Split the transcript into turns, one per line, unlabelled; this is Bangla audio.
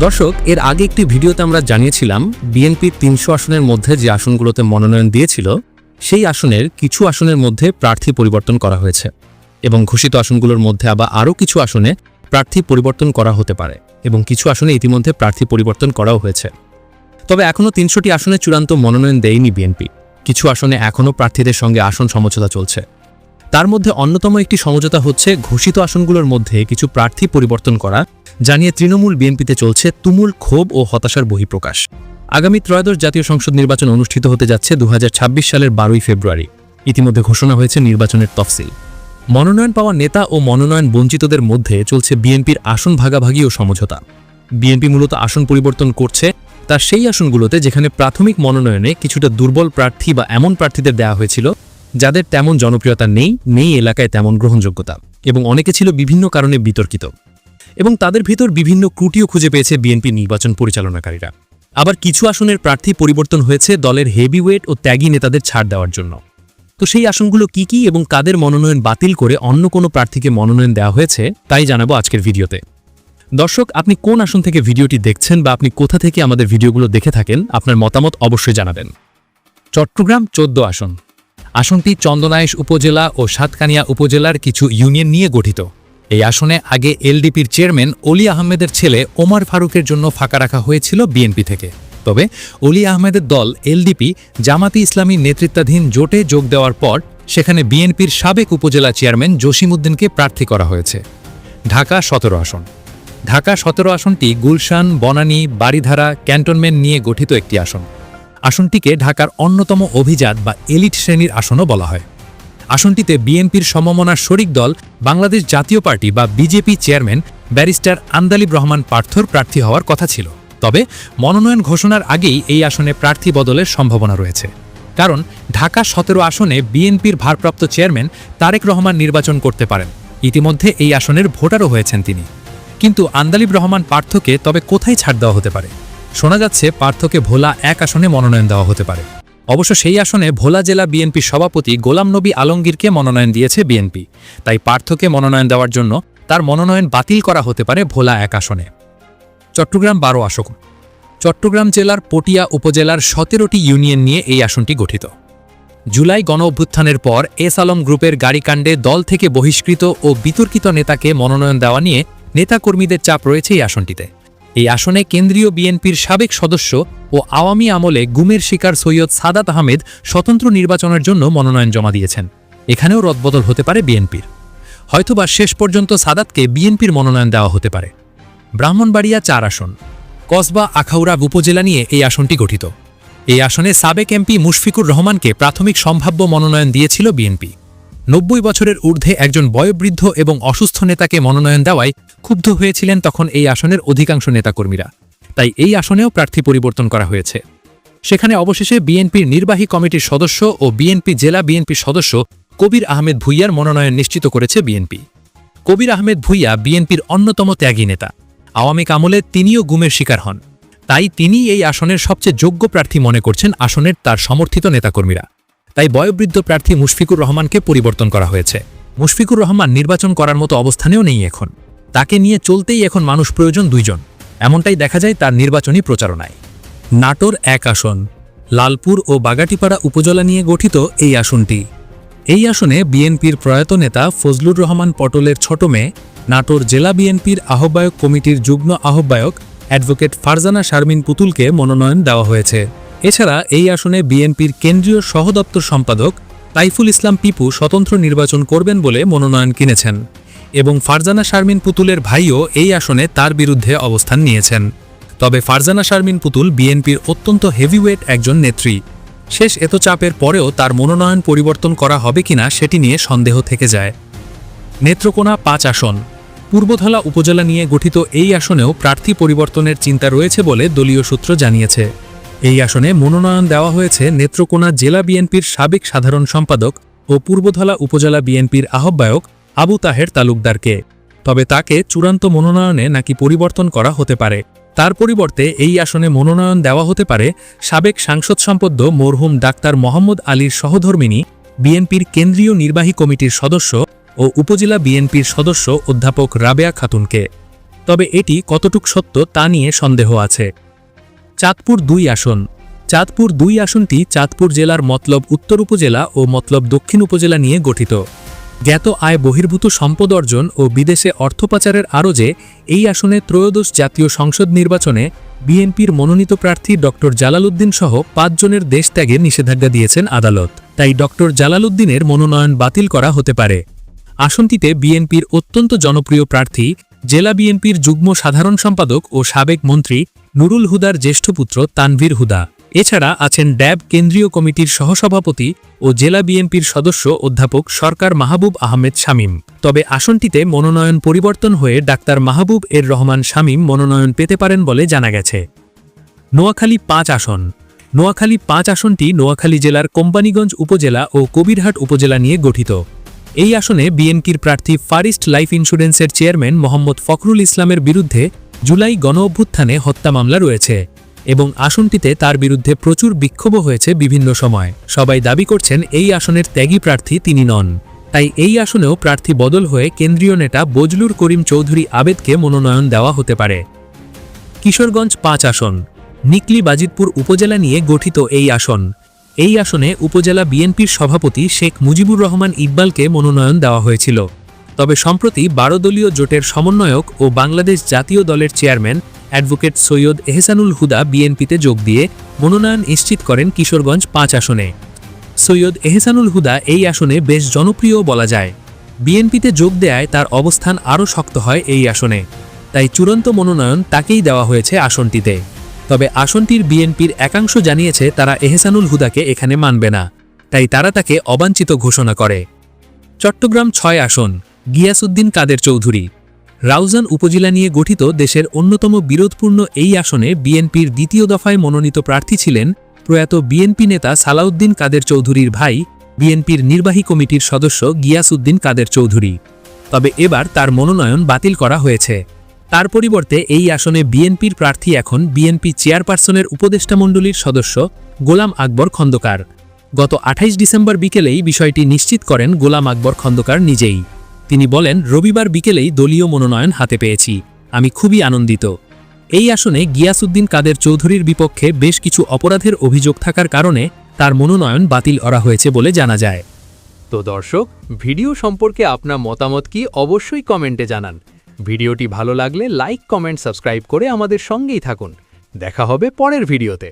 দর্শক, এর আগে একটি ভিডিওতে আমরা জানিয়েছিলাম বিএনপির ৩০০ আসনের মধ্যে যে আসনগুলোতে মনোনয়ন দিয়েছিল সেই আসনের কিছু আসনের মধ্যে প্রার্থী পরিবর্তন করা হয়েছে এবং ঘোষিত আসনগুলোর মধ্যে আবার আরও কিছু আসনে প্রার্থী পরিবর্তন করা হতে পারে এবং কিছু আসনে ইতিমধ্যে প্রার্থী পরিবর্তন করাও হয়েছে। তবে এখনও ৩০০টি আসনে চূড়ান্ত মনোনয়ন দেয়নি বিএনপি। কিছু আসনে এখনও প্রার্থীদের সঙ্গে আসন সমঝোতা চলছে। তার মধ্যে অন্যতম একটি সমঝোতা হচ্ছে ঘোষিত আসনগুলোর মধ্যে কিছু প্রার্থী পরিবর্তন করা, জানিয়ে তৃণমূল বিএনপিতে চলছে তুমুল ক্ষোভ ও হতাশার বহিঃপ্রকাশ। আগামী ত্রয়োদশ জাতীয় সংসদ নির্বাচন অনুষ্ঠিত হতে যাচ্ছে ২০২৬ সালের ১২ই ফেব্রুয়ারি। ইতিমধ্যে ঘোষণা হয়েছে নির্বাচনের তফসিল। মনোনয়ন পাওয়া নেতা ও মনোনয়ন বঞ্চিতদের মধ্যে চলছে বিএনপির আসন ভাগাভাগি ও সমঝোতা। বিএনপি মূলত আসন পরিবর্তন করছে তার সেই আসনগুলোতে যেখানে প্রাথমিক মনোনয়নে কিছুটা দুর্বল প্রার্থী বা এমন প্রার্থীদের দেওয়া হয়েছিল যাদের তেমন জনপ্রিয়তা নেই এলাকায় তেমন গ্রহণযোগ্যতা, এবং অনেকে ছিল বিভিন্ন কারণে বিতর্কিত, এবং তাদের ভিতর বিভিন্ন ত্রুটিও খুঁজে পেয়েছে বিএনপি নির্বাচন পরিচালনাকারীরা। আবার কিছু আসনের প্রার্থী পরিবর্তন হয়েছে দলের হেভিওয়েট ও ত্যাগী নেতাদের ছাড় দেওয়ার জন্য। তো সেই আসনগুলো কি কি এবং কাদের মনোনয়ন বাতিল করে অন্য কোনো প্রার্থীকে মনোনয়ন দেওয়া হয়েছে তাই জানাবো আজকের ভিডিওতে। দর্শক, আপনি কোন আসন থেকে ভিডিওটি দেখছেন বা আপনি কোথা থেকে আমাদের ভিডিওগুলো দেখে থাকেন, আপনার মতামত অবশ্যই জানাবেন। চট্টগ্রাম ১৪ আসন। আসনটি চন্দনাইশ উপজেলা ও সাতকানিয়া উপজেলার কিছু ইউনিয়ন নিয়ে গঠিত। এই আসনে আগে এলডিপির চেয়ারম্যান অলি আহমেদের ছেলে ওমর ফারুকের জন্য ফাঁকা রাখা হয়েছিল বিএনপি থেকে। তবে অলি আহমেদের দল এলডিপি জামাতি ইসলামী নেতৃত্বাধীন জোটে যোগ দেওয়ার পর সেখানে বিএনপির সাবেক উপজেলা চেয়ারম্যান জসিমউদ্দিনকে প্রার্থী করা হয়েছে। ঢাকা ১৭ আসন। ঢাকা ১৭ আসনটি গুলশান, বনানী, বারিধারা, ক্যান্টনমেন্ট নিয়ে গঠিত একটি আসন। আসনটিকে ঢাকার অন্যতম অভিজাত বা এলিট শ্রেণীর আসনও বলা হয়। আসনটিতে বিএনপির সমমনার শরিক দল বাংলাদেশ জাতীয় পার্টি বা BJP chairman barrister Andaleeb Rahman পার্থর প্রার্থী হওয়ার কথা ছিল। তবে মনোনয়ন ঘোষণার আগেই এই আসনে প্রার্থী বদলের সম্ভাবনা রয়েছে, কারণ ঢাকা ১৭ আসনে বিএনপির ভারপ্রাপ্ত চেয়ারম্যান তারেক রহমান নির্বাচন করতে পারেন। ইতিমধ্যে এই আসনের ভোটারও হয়েছেন তিনি। কিন্তু আন্দালিব রহমান পার্থকে তবে কোথায় ছাড় দেওয়া হতে পারে? শোনা যাচ্ছে পার্থকে ভোলা ১ আসনে মনোনয়ন দেওয়া হতে পারে। অবশ্য সেই আসনে ভোলা জেলা বিএনপির সভাপতি গোলাম নবী আলমগীরকে মনোনয়ন দিয়েছে বিএনপি। তাই পার্থকে মনোনয়ন দেওয়ার জন্য তার মনোনয়ন বাতিল করা হতে পারে ভোলা ১ আসনে। চট্টগ্রাম ১২ আসন। চট্টগ্রাম জেলার পটিয়া উপজেলার ১৭টি ইউনিয়ন নিয়ে এই আসনটি গঠিত। জুলাই গণ অভ্যুত্থানের পর এস আলম গ্রুপের গাড়িকাণ্ডে দল থেকে বহিষ্কৃত ও বিতর্কিত নেতাকে মনোনয়ন দেওয়া নিয়ে নেতাকর্মীদের চাপ রয়েছে এই আসনটিতে। এই আসনে কেন্দ্রীয় বিএনপির সাবেক সদস্য ও আওয়ামী আমলে গুমের শিকার সৈয়দ সাদাত আহমেদ স্বতন্ত্র নির্বাচনের জন্য মনোনয়ন জমা দিয়েছেন। এখানেও রদবদল হতে পারে বিএনপির। হয়তোবা শেষ পর্যন্ত সাদাতকে বিএনপির মনোনয়ন দেওয়া হতে পারে। ব্রাহ্মণবাড়িয়া ৪ আসন। কসবা আখাউড়া উপজেলা নিয়ে এই আসনটি গঠিত। এই আসনে সাবেক এমপি মুশফিকুর রহমানকে প্রাথমিক সম্ভাব্য মনোনয়ন দিয়েছিল বিএনপি। ৯০ বছরের ঊর্ধ্বে একজন বয়োবৃদ্ধ এবং অসুস্থ নেতাকে মনোনয়ন দেওয়ায় ক্ষুব্ধ হয়েছিলেন তখন এই আসনের অধিকাংশ নেতাকর্মীরা। তাই এই আসনেও প্রার্থী পরিবর্তন করা হয়েছে। সেখানে অবশেষে বিএনপির নির্বাহী কমিটির সদস্য ও বিএনপি জেলা বিএনপির সদস্য কবির আহমেদ ভূঁইয়ার মনোনয়ন নিশ্চিত করেছে বিএনপি। কবির আহমেদ ভূঁইয়া বিএনপির অন্যতম ত্যাগী নেতা। আওয়ামী আমলে তিনিও গুমের শিকার হন। তাই তিনি এই আসনের সবচেয়ে যোগ্য প্রার্থী মনে করছেন আসনের তার সমর্থিত নেতাকর্মীরা। তাই বয়োবৃদ্ধ প্রার্থী মুশফিকুর রহমানকে পরিবর্তন করা হয়েছে। মুশফিকুর রহমান নির্বাচন করার মতো অবস্থানেও নেই এখন। তাকে নিয়ে চলতেই এখন মানুষ প্রয়োজন ২ জন। এমনটাই দেখা যায় তার নির্বাচনী প্রচারণায়। নাটোর ১ আসন। লালপুর ও বাগাটিপাড়া উপজেলা নিয়ে গঠিত এই আসনটি। এই আসনে বিএনপির প্রয়াত নেতা ফজলুর রহমান পটলের ছোট মেয়ে, নাটোর জেলা বিএনপির আহ্বায়ক কমিটির যুগ্ম আহ্বায়ক অ্যাডভোকেট ফারজানা শারমিন পুতুলকে মনোনয়ন দেওয়া হয়েছে। এছাড়া এই আসনে বিএনপির কেন্দ্রীয় সহদপ্তর সম্পাদক তাইফুল ইসলাম পিপু স্বতন্ত্র নির্বাচন করবেন বলে মনোনয়ন কিনেছেন, এবং ফারজানা শারমিন পুতুলের ভাইও এই আসনে তার বিরুদ্ধে অবস্থান নিয়েছেন। তবে ফারজানা শারমিন পুতুল বিএনপির অত্যন্ত হেভিওয়েট একজন নেত্রী। শেষ এত চাপের পরেও তার মনোনয়ন পরিবর্তন করা হবে কিনা সেটি নিয়ে সন্দেহ থেকে যায়। নেত্রকোনা ৫ আসন। পূর্বধলা উপজেলা নিয়ে গঠিত এই আসনেও প্রার্থী পরিবর্তনের চিন্তা রয়েছে বলে দলীয় সূত্র জানিয়েছে। এই আসনে মনোনয়ন দেওয়া হয়েছে নেত্রকোনা জেলা বিএনপির সাবেক সাধারণ সম্পাদক ও পূর্বধলা উপজেলা বিএনপির আহ্বায়ক আবু তাহের তালুকদারকে। তবে তাকে চূড়ান্ত মনোনয়নে নাকি পরিবর্তন করা হতে পারে। তার পরিবর্তে এই আসনে মনোনয়ন দেওয়া হতে পারে সাবেক সাংসদ সম্পাদ্য মরহুম ডাক্তার মোহাম্মদ আলীর সহধর্মিণী, বিএনপির কেন্দ্রীয় নির্বাহী কমিটির সদস্য ও উপজেলা বিএনপির সদস্য অধ্যাপক রাবেয়া খাতুনকে। তবে এটি কতটুক সত্য তা নিয়ে সন্দেহ আছে। চাঁদপুর 2 আসন। চাঁদপুর 2 আসনটি চাঁদপুর জেলার মতলব উত্তর উপজেলা ও মতলব দক্ষিণ উপজেলা নিয়ে গঠিত। জ্ঞাত আয় বহির্ভূত সম্পদ অর্জন ও বিদেশে অর্থ পাচারের আরোজে এই আসনে ত্রয়োদশ জাতীয় সংসদ নির্বাচনে বিএনপির মনোনীত প্রার্থী ড জালালউদ্দিন সহ 5 জনের দেশ ত্যাগের নিষেধাজ্ঞা দিয়েছেন আদালত। তাই ড জালালউদ্দিনের মনোনয়ন বাতিল করা হতে পারে। আসনটিতে বিএনপির অত্যন্ত জনপ্রিয় প্রার্থী, জেলা বিএনপির যুগ্ম সাধারণ সম্পাদক ও সাবেক মন্ত্রী নুরুল হুদার জ্যেষ্ঠ পুত্র তানভীর হুদা। এছাড়া আছেন ড্যাব কেন্দ্রীয় কমিটির সহসভাপতি ও জেলা বিএনপির সদস্য অধ্যাপক সরকার মাহবুব আহমেদ শামীম। তবে আসনটিতে মনোনয়ন পরিবর্তন হয়ে ডাক্তার মাহবুব এর রহমান শামীম মনোনয়ন পেতে পারেন বলে জানা গেছে। নোয়াখালী 5 আসন। নোয়াখালী 5 আসনটি নোয়াখালী জেলার কোম্পানীগঞ্জ উপজেলা ও কবিরহাট উপজেলা নিয়ে গঠিত। এই আসনে বিএনপির প্রার্থী ফারিস্ট লাইফ ইন্স্যুরেন্সের চেয়ারম্যান মোহাম্মদ ফখরুল ইসলামের বিরুদ্ধে জুলাই গণঅভ্যুত্থানে হত্যা মামলা রয়েছে এবং আসনটিতে তার বিরুদ্ধে প্রচুর বিক্ষোভ হয়েছে বিভিন্ন সময়। সবাই দাবি করছেন এই আসনের ত্যাগী প্রার্থী তিনি নন। তাই এই আসনেও প্রার্থী বদল হয়ে কেন্দ্রীয় নেতা বজলুর করিম চৌধুরী আবেদকে মনোনয়ন দেওয়া হতে পারে। কিশোরগঞ্জ 5 আসন। নিকলি বাজিতপুর উপজেলা নিয়ে গঠিত এই আসন। এই আসনে উপজেলা বিএনপির সভাপতি শেখ মুজিবুর রহমান ইকবালকে মনোনয়ন দেওয়া হয়েছিল। তবে সম্প্রতি 12 দলীয় জোটের সমন্বয়ক ও বাংলাদেশ জাতীয় দলের চেয়ারম্যান অ্যাডভোকেট সৈয়দ এহসানুল হুদা বিএনপিতে যোগ দিয়ে মনোনয়ন নিশ্চিত করেন কিশোরগঞ্জ 5 আসনে। সৈয়দ এহসানুল হুদা এই আসনে বেশ জনপ্রিয় বলা যায়। বিএনপিতে যোগ দেয়ায় তার অবস্থান আরও শক্ত হয় এই আসনে। তাই চূড়ান্ত মনোনয়ন তাকেই দেওয়া হয়েছে আসনটিতে। তবে আসনটির বিএনপির একাংশ জানিয়েছে তারা এহসানুল হুদাকে এখানে মানবে না, তাই তারা তাকে অবাঞ্ছিত ঘোষণা করে। চট্টগ্রাম 6 আসন। গিয়াসউদ্দিন কাদের চৌধুরী। রাউজান উপজেলা নিয়ে গঠিত দেশের অন্যতম বিরোধপূর্ণ এই আসনে বিএনপির দ্বিতীয় দফায় মনোনীত প্রার্থী ছিলেন প্রয়াত বিএনপি নেতা সালাউদ্দিন কাদের চৌধুরীর ভাই, বিএনপির নির্বাহী কমিটির সদস্য গিয়াসউদ্দিন কাদের চৌধুরী। তবে এবার তার মনোনয়ন বাতিল করা হয়েছে। তার পরিবর্তে এই আসনে বিএনপির প্রার্থী এখন বিএনপি চেয়ারপারসনের উপদেষ্টামণ্ডলীর সদস্য গোলাম আকবর খন্দকার। গত 28 ডিসেম্বর বিকেলেই বিষয়টি নিশ্চিত করেন গোলাম আকবর খন্দকার নিজেই। তিনি বলেন, রবিবার বিকেলেই দলীয় মনোনয়ন হাতে পেয়েছি, আমি খুবই আনন্দিত। এই আসনে গিয়াসউদ্দিন কাদের চৌধুরীর বিপক্ষে বেশ কিছু অপরাধের অভিযোগ থাকার কারণে তার মনোনয়ন বাতিল করা হয়েছে বলে জানা যায়।
তো দর্শক, ভিডিও সম্পর্কে আপনার মতামত কি অবশ্যই কমেন্টে জানান। ভিডিওটি ভালো লাগলে লাইক, কমেন্ট, সাবস্ক্রাইব করে আমাদের সঙ্গেই থাকুন। দেখা হবে পরের ভিডিওতে।